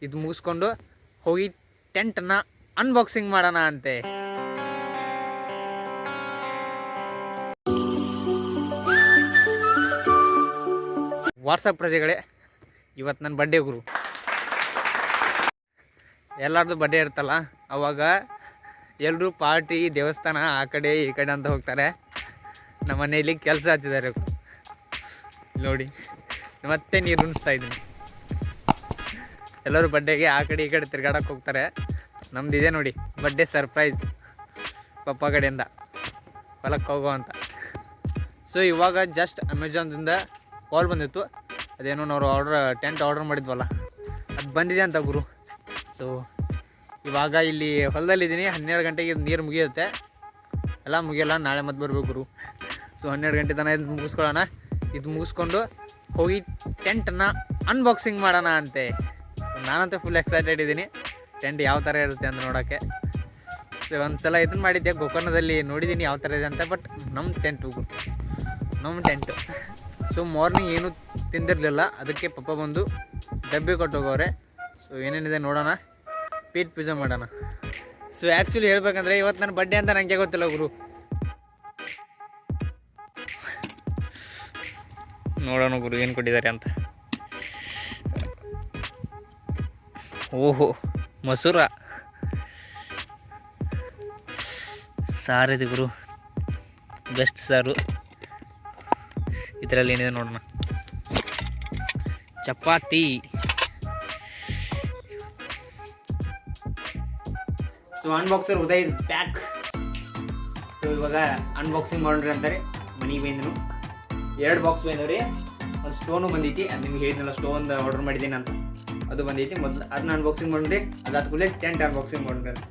ಇದು ಮುಗಿಸ್ಕೊಂಡು ಹೋಗಿ ಟೆಂಟನ್ನು ಅನ್ಬಾಕ್ಸಿಂಗ್ ಮಾಡೋಣ ಅಂತೆ. ವಾಟ್ಸಪ್ ಪ್ರಜೆಗಳೇ, ಇವತ್ತು ನನ್ನ ಬರ್ಡೇ ಗುರು. ಎಲ್ಲರದು ಬರ್ಡೇ ಇರ್ತಲ್ಲ, ಅವಾಗ ಎಲ್ಲರೂ ಪಾರ್ಟಿ ದೇವಸ್ಥಾನ ಆ ಕಡೆ ಈ ಕಡೆ ಅಂತ ಹೋಗ್ತಾರೆ. ನಮ್ಮ ಮನೆಯಲ್ಲಿ ಕೆಲಸ ಹಚ್ಚಿದ್ದಾರೆ ನೋಡಿ, ಮತ್ತೆ ನೀರು ಉಣಿಸ್ತಾ ಇದ್ದೀನಿ. ಎಲ್ಲರೂ ಬರ್ಡೇಗೆ ಆ ಕಡೆ ಈ ಕಡೆ ತಿರ್ಗಾಡಕ್ಕೆ ಹೋಗ್ತಾರೆ. ನಮ್ದು ಇದೆ ನೋಡಿ ಬರ್ಡೇ ಸರ್ಪ್ರೈಸ್ ಪಪ್ಪ ಕಡೆಯಿಂದ ಹೊಲಕ್ಕೆ ಹೋಗೋ ಅಂತ. ಸೊ ಇವಾಗ ಜಸ್ಟ್ ಅಮೆಝಾನ್ದಿಂದ ಕಾಲ್ ಬಂದಿತ್ತು, ಅದೇನೋ ನಾವು ಟೆಂಟ್ ಆರ್ಡರ್ ಮಾಡಿದ್ವಲ್ಲ ಅದು ಬಂದಿದೆ ಅಂತ ಗುರು. ಸೊ ಇವಾಗ ಇಲ್ಲಿ ಹೊಲದಲ್ಲಿದ್ದೀನಿ. 12 ಗಂಟೆಗೆ ನೀರು ಮುಗಿಯುತ್ತೆ, ಎಲ್ಲ ಮುಗಿಯಲ್ಲ, ನಾಳೆ ಮತ್ತೆ ಬರಬೇಕು ಗುರು. ಸೊ 12 ಗಂಟೆ ತನಕ ಇದು ಮುಗಿಸ್ಕೊಳ್ಳೋಣ. ಇದು ಮುಗಿಸ್ಕೊಂಡು ಹೋಗಿ ಟೆಂಟನ್ನು ಅನ್ಬಾಕ್ಸಿಂಗ್ ಮಾಡೋಣ ಅಂತೆ. ನಾನಂತೂ ಫುಲ್ ಎಕ್ಸೈಟೆಡ್ ಇದ್ದೀನಿ ಟೆಂಟ್ ಯಾವ ಥರ ಇರುತ್ತೆ ಅಂತ ನೋಡೋಕ್ಕೆ. ಸೊ ಒಂದು ಸಲ ಇದನ್ನು ಮಾಡಿದ್ದೆ, ಗೋಕರ್ಣದಲ್ಲಿ ನೋಡಿದ್ದೀನಿ ಯಾವ ಥರ ಇದೆ ಅಂತ. ಬಟ್ ನಮ್ಮ ಟೆಂಟು ಸೊ ಮಾರ್ನಿಂಗ್ ಏನೂ ತಿಂದಿರಲಿಲ್ಲ, ಅದಕ್ಕೆ ಪಪ್ಪ ಬಂದು ಡಬ್ಬಿ ಕೊಟ್ಟೋಗವ್ರೆ. ಸೊ ಏನೇನಿದೆ ನೋಡೋಣ, ಪೀಟ್ ಪಿಜ್ಜಾ ಮಾಡೋಣ. ಸೊ ಆ್ಯಕ್ಚುಲಿ ಹೇಳ್ಬೇಕಂದ್ರೆ ಇವತ್ತು ನನ್ನ ಬರ್ಡೇ ಅಂತ ನನಗೆ ಗೊತ್ತಿಲ್ಲ ಗುರು. ನೋಡೋಣ ಗುರು ಏನು ಕೊಟ್ಟಿದ್ದಾರೆ ಅಂತ. ಓಹೋ, ಮೊಸೂರ ಸಾರಿದೆ ಗುರು, ಬೆಸ್ಟ್ ಸಾರು. ಇದರಲ್ಲಿ ಏನಿದೆ ನೋಡೋಣ. ಚಪಾತಿ. So unboxer Uday is back. So ಇವಾಗ ಅನ್ಬಾಕ್ಸಿಂಗ್ ಮಾಡ್ರಿ ಅಂತಾರೆ. ಮನೆಗೆ ಬಂದನು 2 ಬಾಕ್ಸ್ ಬಂದವ್ರಿ. ಒಂದು ಸ್ಟೋನು ಬಂದೈತಿ, ಅದು ನಿಮ್ಗೆ ಹೇಳಿದ್ನಲ್ಲ ಸ್ಟೋನ್ ಆರ್ಡರ್ ಮಾಡಿದ್ದೀನಿ ಅಂತ, ಅದು ಬಂದೈತಿ. ಮೊದಲು ಅದನ್ನ ಅನ್ಬಾಕ್ಸಿಂಗ್ ಮಾಡ್ರಿ, ಅದಾದ ಕೂಡಲೇ ಟೆಂಟ್ ಅನ್ಬಾಕ್ಸಿಂಗ್ ಮಾಡ್ರಿ ಅಂತ.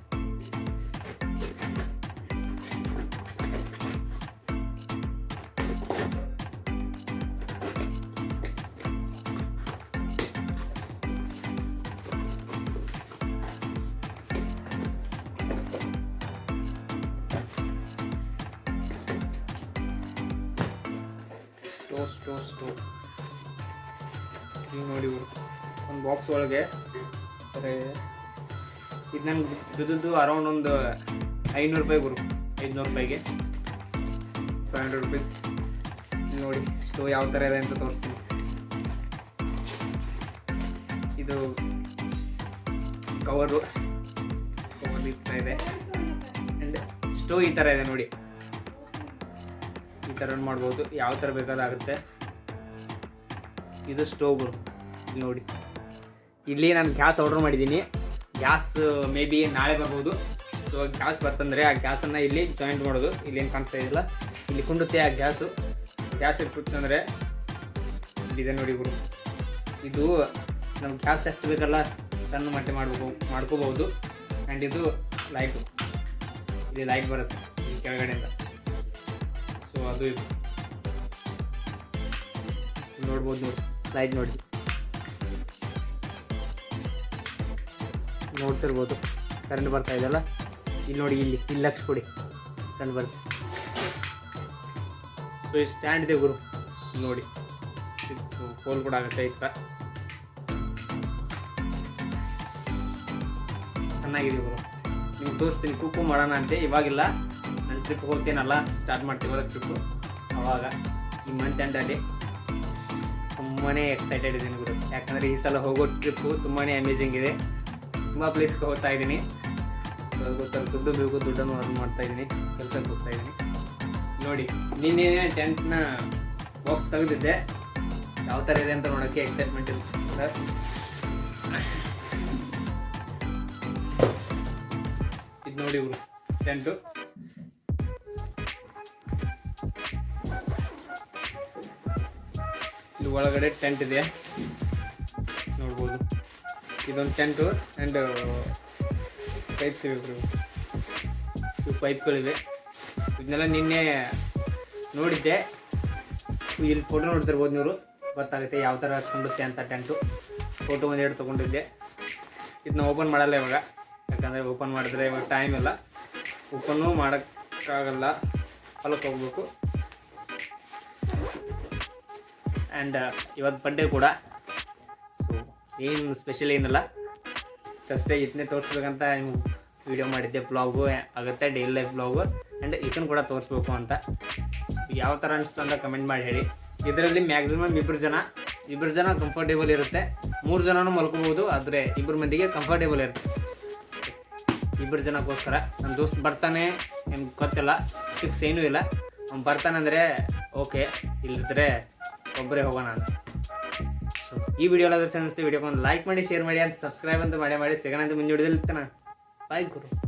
ಸ್ಟೋ ಈಗ ನೋಡಿ ಒಂದು ಬಾಕ್ಸ್ ಒಳಗೆ ಇದು ನಂಗೆ ದುಡ್ದು ಅರೌಂಡ್ ಒಂದು 500 ರೂಪಾಯಿ ಗುರು. 500 ರೂಪಾಯಿಗೆ 500 ರುಪೀಸ್. ನೋಡಿ ಸ್ಟೋವ್ ಯಾವ ಥರ ಇದೆ ಅಂತ ತೋರಿಸ್ತೀನಿ. ಇದು ಕವರು ಈ ಥರ ಇದೆ, ಆ್ಯಂಡ್ ಸ್ಟೋವ್ ಈ ಥರ ಇದೆ ನೋಡಿ. ಈ ಥರ ಮಾಡ್ಬೋದು, ಯಾವ ಥರ ಬೇಕಾದಾಗುತ್ತೆ. ಇದು ಸ್ಟೋವ್ ಇಲ್ಲಿ ನೋಡಿ. ಇಲ್ಲಿ ನಾನು ಗ್ಯಾಸ್ ಆರ್ಡರ್ ಮಾಡಿದ್ದೀನಿ. ಗ್ಯಾಸ್ ಮೇ ಬಿ ನಾಳೆ ಬರ್ಬೋದು. ಸೊ ಗ್ಯಾಸ್ ಬರ್ತಂದರೆ ಆ ಗ್ಯಾಸನ್ನು ಇಲ್ಲಿ ಜಾಯಿಂಟ್ ಮಾಡೋದು. ಇಲ್ಲೇನು ಕಾಣಿಸ್ತಾ ಇದಿಲ್ಲ, ಇಲ್ಲಿ ಕುಂಡುತ್ತೆ ಆ ಗ್ಯಾಸ್ ಇಟ್ಬಿಟ್ಟಂದರೆ ಇಲ್ಲಿದೆ ನೋಡಿ ಗುರು. ಇದು ನಮ್ಗೆ ಗ್ಯಾಸ್ ಎಷ್ಟು ಬೇಕಲ್ಲ ಸಣ್ಣ ಮಟ್ಟೆ ಮಾಡ್ಕೋಬೋದು. ಆ್ಯಂಡ್ ಇದು ಲೈಟು, ಇಲ್ಲಿ ಲೈಟ್ ಬರುತ್ತೆ ಇಲ್ಲಿ ಕೆಳಗಡೆಯಿಂದ. ಸೊ ಅದು ಇದು ನೋಡ್ಬೋದು ನೋಡಿ, ಲೈಟ್ ನೋಡ್ತಿರ್ಬೋದು. ಕರೆಂಟ್ ಬರ್ತಾ ಇದೆಯಲ್ಲ, ಇಲ್ಲಿ ನೋಡಿ, ಇಲ್ಲಿ ಲಕ್ಷ ಕೊಡಿ ಕರೆಂಟ್ ಬರುತ್ತೆ. ಸೊ ಈ ಸ್ಟ್ಯಾಂಡ್ ಇದೆ ಗುರು ನೋಡಿ, ಫೋನ್ ಕೂಡ ಆಗುತ್ತೆ ಈ ಥರ. ಚೆನ್ನಾಗಿದೆ ಗುರು. ನಿಮ್ಗೆ ತೋರಿಸ್ತೀನಿ, ಕುಕ್ಕು ಮಾಡೋಣ ಅಂತೆ. ಇವಾಗಿಲ್ಲ, ನಾನು ಟ್ರಿಪ್ ಹೋಗ್ತೀನಲ್ಲ, ಸ್ಟಾರ್ಟ್ ಮಾಡ್ತೀವಲ್ಲ ಟ್ರಿಪ್ಪು, ಅವಾಗ ಈ ಮಂತ್ ಎಂಡಲ್ಲಿ ತುಂಬಾ ಎಕ್ಸೈಟೆಡ್ ಇದ್ದೀನಿ ಗುರು. ಯಾಕಂದರೆ ಈ ಸಲ ಹೋಗೋ ಟ್ರಿಪ್ಪು ತುಂಬಾ ಅಮೇಝಿಂಗ್ ಇದೆ. ತುಂಬ ಪ್ಲೇಸ್ಗೆ ಹೋಗ್ತಾ ಇದ್ದೀನಿ. ಗೊತ್ತಲ್ಲ, ದುಡ್ಡು ಬೇಕು, ದುಡ್ಡನ್ನು ಅರ್ನ್ ಮಾಡ್ತಾ ಇದ್ದೀನಿ, ಕೆಲಸಕ್ಕೆ ಹೋಗ್ತಾ ಇದ್ದೀನಿ. ನೋಡಿ ನಿನ್ನೆ ಟೆಂಟ್ನ ಬಾಕ್ಸ್ ತೆಗೆದಿದ್ದೆ, ಯಾವ ಥರ ಇದೆ ಅಂತ ನೋಡೋಕ್ಕೆ ಎಕ್ಸೈಟ್ಮೆಂಟ್ ಇರುತ್ತೆ. ಇದು ನೋಡಿ ಗುರು ಟೆಂಟು. ಇದು ಒಳಗಡೆ ಟೆಂಟ್ ಇದೆ ನೋಡ್ಬೋದು. ಇದೊಂದು ಟೆಂಟು ಆ್ಯಂಡ್ ಪೈಪ್ಸ್ ಇವೆ, ಇವು ಪೈಪ್ಗಳಿವೆ. ಇದನ್ನೆಲ್ಲ ನಿನ್ನೆ ನೋಡಿದ್ದೆ. ಇಲ್ಲಿ ಫೋಟೋ ನೋಡ್ತಿರ್ಬೋದು ನೀವು, ಗೊತ್ತಾಗುತ್ತೆ ಯಾವ ಥರ ಕೊಂಡುತ್ತೆ ಅಂತ ಟೆಂಟು. ಫೋಟೋ ಒಂದೆರಡು ತೊಗೊಂಡಿದ್ದೆ. ಇದನ್ನ ಓಪನ್ ಮಾಡಲ್ಲ ಇವಾಗ, ಯಾಕಂದರೆ ಓಪನ್ ಮಾಡಿದ್ರೆ ಇವಾಗ ಟೈಮ್ ಇಲ್ಲ, ಓಪನ್ನು ಮಾಡೋಕ್ಕಾಗಲ್ಲ, ಹೊಲಕ್ಕೆ ಹೋಗ್ಬೇಕು. ಆ್ಯಂಡ್ ಇವತ್ತು ಬರ್ಡೇ ಕೂಡ. ಸೊ ಏನು ಸ್ಪೆಷಲ್ ಏನಲ್ಲ, ಅಷ್ಟೇ ಇದನ್ನೇ ತೋರಿಸ್ಬೇಕಂತ ವಿಡಿಯೋ ಮಾಡಿದ್ದೆ. ಬ್ಲಾಗು ಆಗುತ್ತೆ, ಡೈಲಿ ಲೈಫ್ ಬ್ಲಾಗು, ಆ್ಯಂಡ್ ಇದನ್ನು ಕೂಡ ತೋರಿಸ್ಬೇಕು ಅಂತ. ಯಾವ ಥರ ಅನಿಸ್ತು ಅಂತ ಕಮೆಂಟ್ ಮಾಡಿ ಹೇಳಿ. ಇದರಲ್ಲಿ ಮ್ಯಾಕ್ಸಿಮಮ್ ಇಬ್ಬರು ಜನ ಕಂಫರ್ಟೇಬಲ್ ಇರುತ್ತೆ. 3 ಜನನೂ ಮಲ್ಕೋಬೋದು, ಆದರೆ 2 ಮಂದಿಗೆ ಕಂಫರ್ಟೇಬಲ್ ಇರುತ್ತೆ. 2 ಜನಕ್ಕೋಸ್ಕರ ನನ್ನ ದೋಸ್ತ್ ಬರ್ತಾನೆ ಏನು ಗೊತ್ತಿಲ್ಲ, ಫಿಕ್ಸ್ ಏನೂ ಇಲ್ಲ. ಅವ್ನು ಬರ್ತಾನಂದರೆ ಓಕೆ, ಇಲ್ಲಿದ್ದರೆ ಒಬ್ಬರೇ ಹೋಗೋಣ ಅಂತ. ಸೊ ಈ ವಿಡಿಯೋ ಎಲ್ಲ ಅನಿಸ್ತು, ವಿಡಿಯೋಗೊಂದು ಲೈಕ್ ಮಾಡಿ, ಶೇರ್ ಮಾಡಿ, ಅಂತ ಸಬ್ಸ್ಕ್ರೈಬ್ ಅಂತ ಮಾಡಿ. ಸಿಗೋಣ ಅಂತ ಮುಂದೆ ವಿಡಿಯೋದಲ್ಲಿ ಇರ್ತಾನೆ. ಬಾಯ್ ಗುರು.